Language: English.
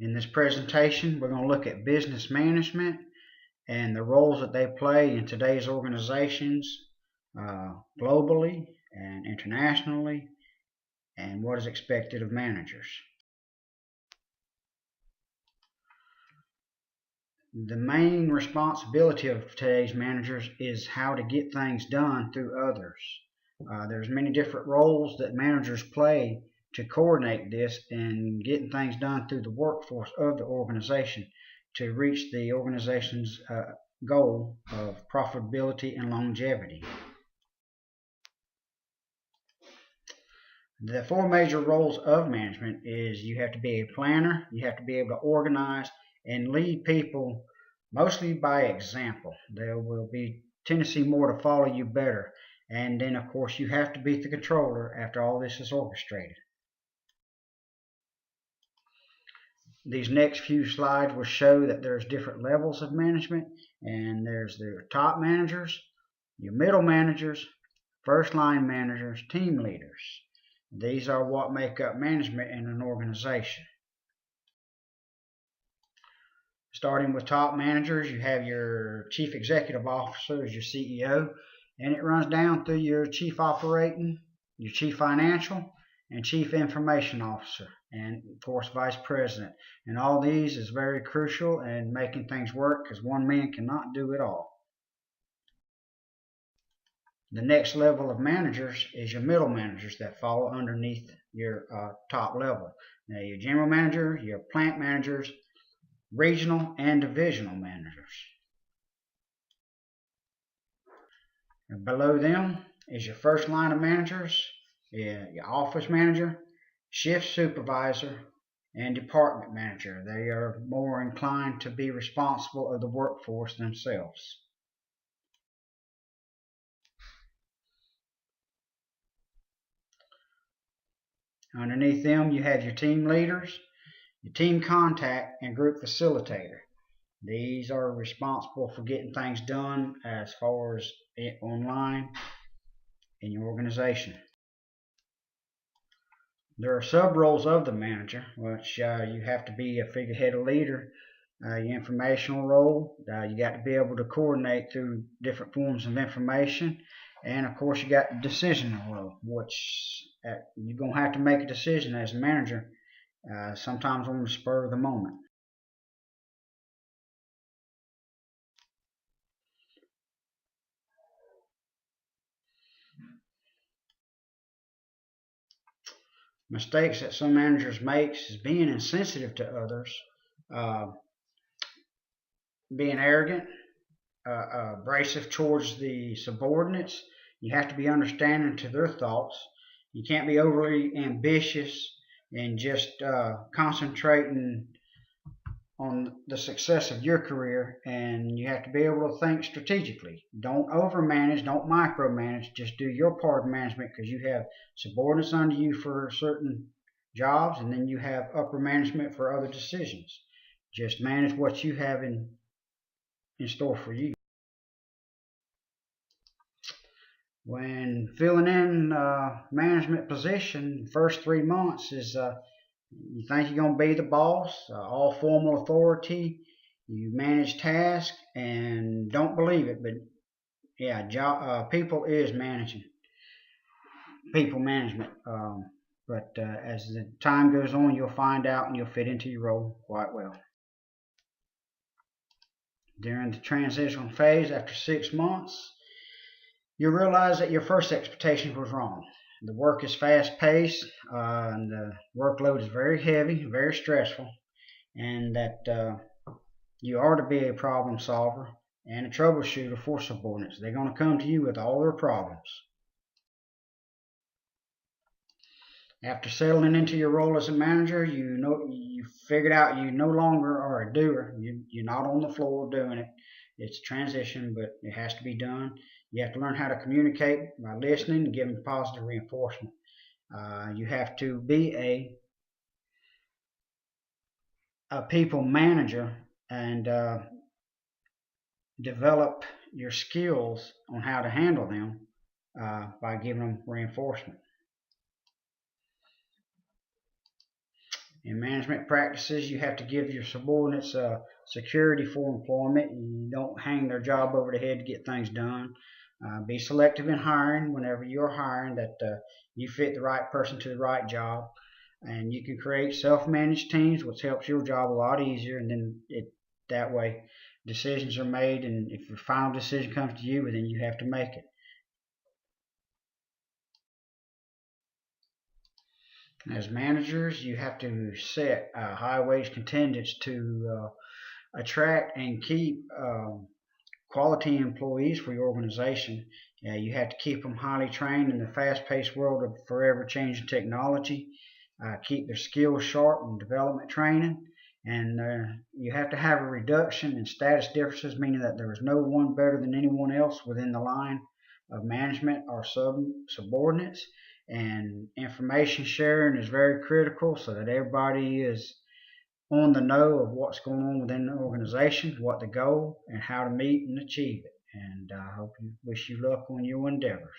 In this presentation, we're going to look at business management and the roles that they play in today's organizations globally and internationally, and what is expected of managers. The main responsibility of today's managers is how to get things done through others. There's many different roles that managers play to coordinate this and getting things done through the workforce of the organization to reach the organization's goal of profitability and longevity. The four major roles of management is you have to be a planner, you have to be able to organize and lead people mostly by example. There will be tendency more to follow you better. And then of course you have to be the controller after all this is orchestrated. These next few slides will show that there's different levels of management, and there's the top managers, your middle managers, first line managers, team leaders. These are what make up management in an organization. Starting with top managers, you have your chief executive officer as your CEO, and it runs down through your chief operating, your chief financial, and chief information officer, and of course vice president. And all these is very crucial in making things work, because one man cannot do it all. The next level of managers is your middle managers that fall underneath your top level. Now your general manager, your plant managers, regional and divisional managers. And below them is your first line of managers, your office manager, shift supervisor, and department manager. They are more inclined to be responsible of the workforce themselves. Underneath them you have your team leaders, your team contact, and group facilitator. These are responsible for getting things done as far as online in your organization. There are sub-roles of the manager, which you have to be a figurehead, a leader. Your informational role, you got to be able to coordinate through different forms of information. And of course you got the decision role, which you're going to have to make a decision as a manager, sometimes on the spur of the moment. Mistakes that some managers make is being insensitive to others, being arrogant, abrasive towards the subordinates. You have to be understanding to their thoughts. You can't be overly ambitious and just concentrating on the success of your career, and you have to be able to think strategically. Don't overmanage, don't micromanage, just do your part of management, because you have subordinates under you for certain jobs, and then you have upper management for other decisions. Just manage what you have in store for you. When filling in management position, the first 3 months is you think you're going to be the boss, all formal authority, you manage tasks and don't believe it, but yeah, people is managing, people management. But as the time goes on, you'll find out and you'll fit into your role quite well. During the transitional phase, after 6 months, you'll realize that your first expectation was wrong. The work is fast-paced, and the workload is very heavy, very stressful, and that you are to be a problem solver and a troubleshooter for subordinates. They're going to come to you with all their problems. After settling into your role as a manager, you figured out you no longer are a doer. You're not on the floor doing it. It's a transition, but it has to be done. You have to learn how to communicate by listening and giving positive reinforcement. You have to be a people manager and develop your skills on how to handle them by giving them reinforcement. In management practices, you have to give your subordinates security for employment. You don't hang their job over the head to get things done. Be selective in hiring whenever you're hiring, that you fit the right person to the right job. And you can create self-managed teams, which helps your job a lot easier. And then that way decisions are made, and if the final decision comes to you, then you have to make it. As managers, you have to set high wage contingents to attract and keep quality employees for your organization. You have to keep them highly trained in the fast-paced world of forever changing technology. Keep their skills sharp in development training. And you have to have a reduction in status differences, meaning that there is no one better than anyone else within the line of management or subordinates. And information sharing is very critical so that everybody is on the know of what's going on within the organization, what the goal, and how to meet and achieve it. And I hope you wish you luck on your endeavors.